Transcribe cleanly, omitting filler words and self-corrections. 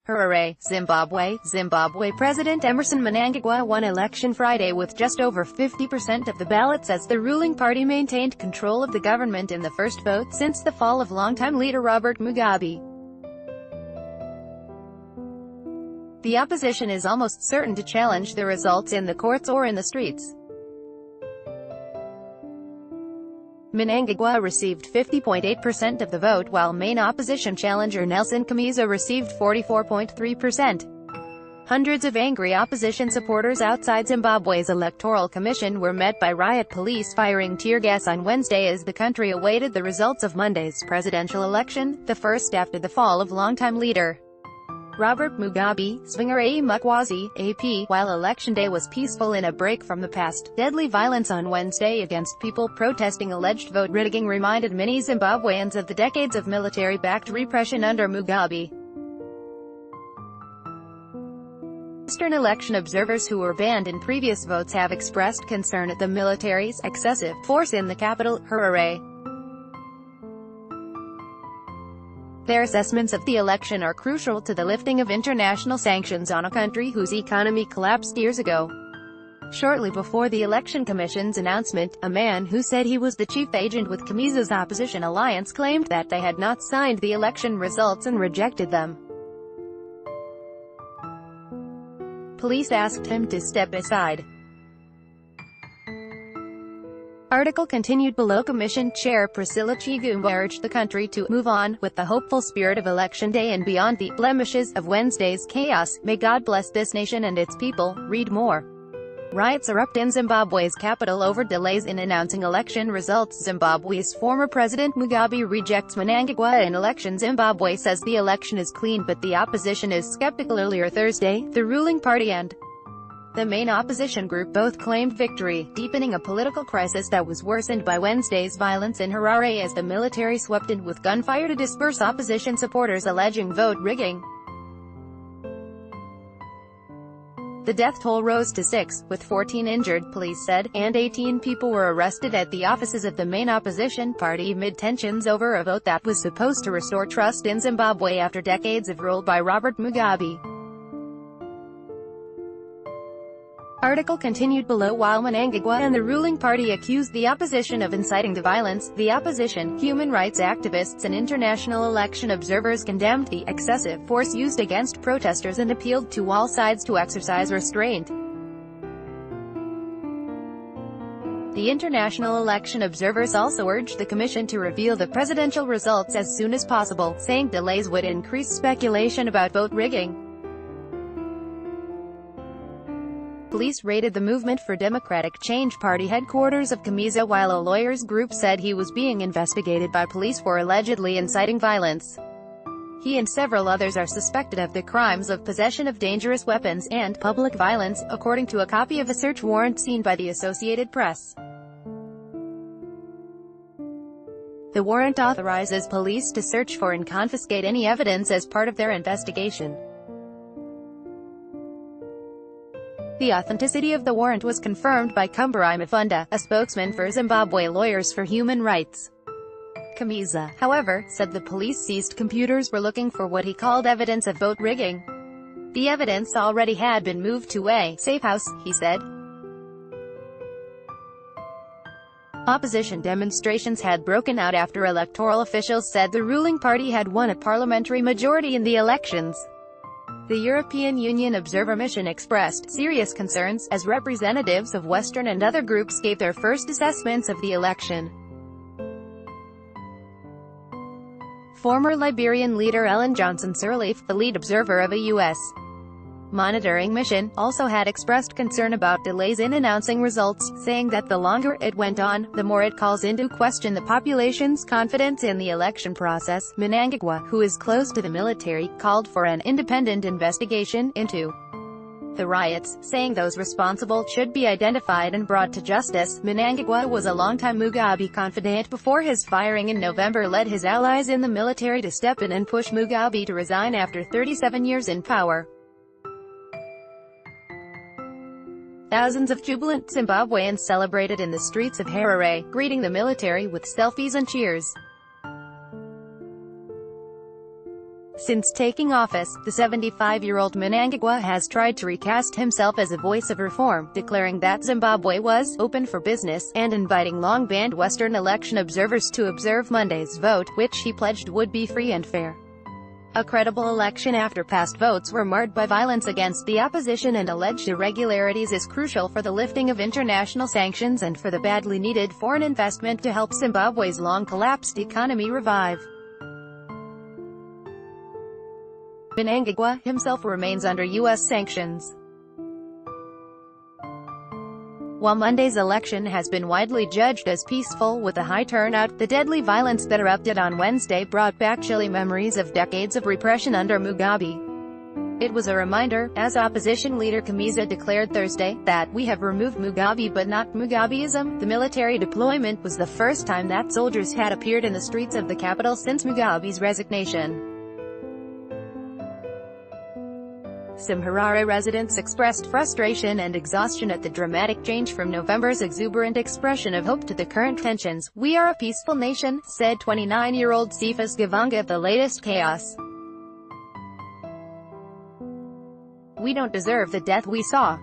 Harare, Zimbabwe. Zimbabwe President Emmerson Mnangagwa won election Friday with just over 50% of the ballots as the ruling party maintained control of the government in the first vote since the fall of longtime leader Robert Mugabe. The opposition is almost certain to challenge the results in the courts or in the streets. Mnangagwa received 50.8% of the vote while main opposition challenger Nelson Chamisa received 44.3%. Hundreds of angry opposition supporters outside Zimbabwe's electoral commission were met by riot police firing tear gas on Wednesday as the country awaited the results of Monday's presidential election, the first after the fall of longtime leader Robert Mugabe. Swinger A. Mukwazi, AP. While Election Day was peaceful in a break from the past, deadly violence on Wednesday against people protesting alleged vote rigging reminded many Zimbabweans of the decades of military-backed repression under Mugabe. Western election observers who were banned in previous votes have expressed concern at the military's excessive force in the capital, Harare. Their assessments of the election are crucial to the lifting of international sanctions on a country whose economy collapsed years ago. Shortly before the Election Commission's announcement, a man who said he was the chief agent with Chamisa's opposition alliance claimed that they had not signed the election results and rejected them. Police asked him to step aside. Article continued below. Commission Chair Priscilla Chigumba urged the country to move on with the hopeful spirit of Election Day and beyond the blemishes of Wednesday's chaos. May God bless this nation and its people. Read more. Riots erupt in Zimbabwe's capital over delays in announcing election results. Zimbabwe's former President Mugabe rejects Mnangagwa in election. Zimbabwe says the election is clean, but the opposition is skeptical. Earlier Thursday, the ruling party and the main opposition group both claimed victory, deepening a political crisis that was worsened by Wednesday's violence in Harare as the military swept in with gunfire to disperse opposition supporters alleging vote rigging. The death toll rose to 6, with 14 injured, police said, and 18 people were arrested at the offices of the main opposition party amid tensions over a vote that was supposed to restore trust in Zimbabwe after decades of rule by Robert Mugabe. Article continued below. While Mnangagwa and the ruling party accused the opposition of inciting the violence, the opposition, human rights activists and international election observers condemned the excessive force used against protesters and appealed to all sides to exercise restraint. The international election observers also urged the commission to reveal the presidential results as soon as possible, saying delays would increase speculation about vote rigging. Police raided the Movement for Democratic Change party headquarters of Chamisa while a lawyers group said he was being investigated by police for allegedly inciting violence. He and several others are suspected of the crimes of possession of dangerous weapons and public violence, according to a copy of a search warrant seen by the Associated Press. The warrant authorizes police to search for and confiscate any evidence as part of their investigation. The authenticity of the warrant was confirmed by Kumbarai Mafunda, a spokesman for Zimbabwe Lawyers for Human Rights. Chamisa, however, said the police seized computers were looking for what he called evidence of vote rigging. The evidence already had been moved to a safe house, he said. Opposition demonstrations had broken out after electoral officials said the ruling party had won a parliamentary majority in the elections. The European Union Observer Mission expressed serious concerns, as representatives of Western and other groups gave their first assessments of the election. Former Liberian leader Ellen Johnson Sirleaf, the lead observer of a U.S. monitoring mission, also had expressed concern about delays in announcing results, saying that the longer it went on, the more it calls into question the population's confidence in the election process. Mnangagwa, who is close to the military, called for an independent investigation into the riots, saying those responsible should be identified and brought to justice. Mnangagwa was a longtime Mugabe confidant before his firing in November led his allies in the military to step in and push Mugabe to resign after 37 years in power. Thousands of jubilant Zimbabweans celebrated in the streets of Harare, greeting the military with selfies and cheers. Since taking office, the 75-year-old Mnangagwa has tried to recast himself as a voice of reform, declaring that Zimbabwe was open for business, and inviting long-banned Western election observers to observe Monday's vote, which he pledged would be free and fair. A credible election after past votes were marred by violence against the opposition and alleged irregularities is crucial for the lifting of international sanctions and for the badly needed foreign investment to help Zimbabwe's long-collapsed economy revive. Mnangagwa himself remains under U.S. sanctions. While Monday's election has been widely judged as peaceful with a high turnout, the deadly violence that erupted on Wednesday brought back chilly memories of decades of repression under Mugabe. It was a reminder, as opposition leader Kamiza declared Thursday, that we have removed Mugabe but not Mugabeism. The military deployment was the first time that soldiers had appeared in the streets of the capital since Mugabe's resignation. Some Harare residents expressed frustration and exhaustion at the dramatic change from November's exuberant expression of hope to the current tensions. "We are a peaceful nation," said 29-year-old Cephas Gavanga of the latest chaos. "We don't deserve the death we saw."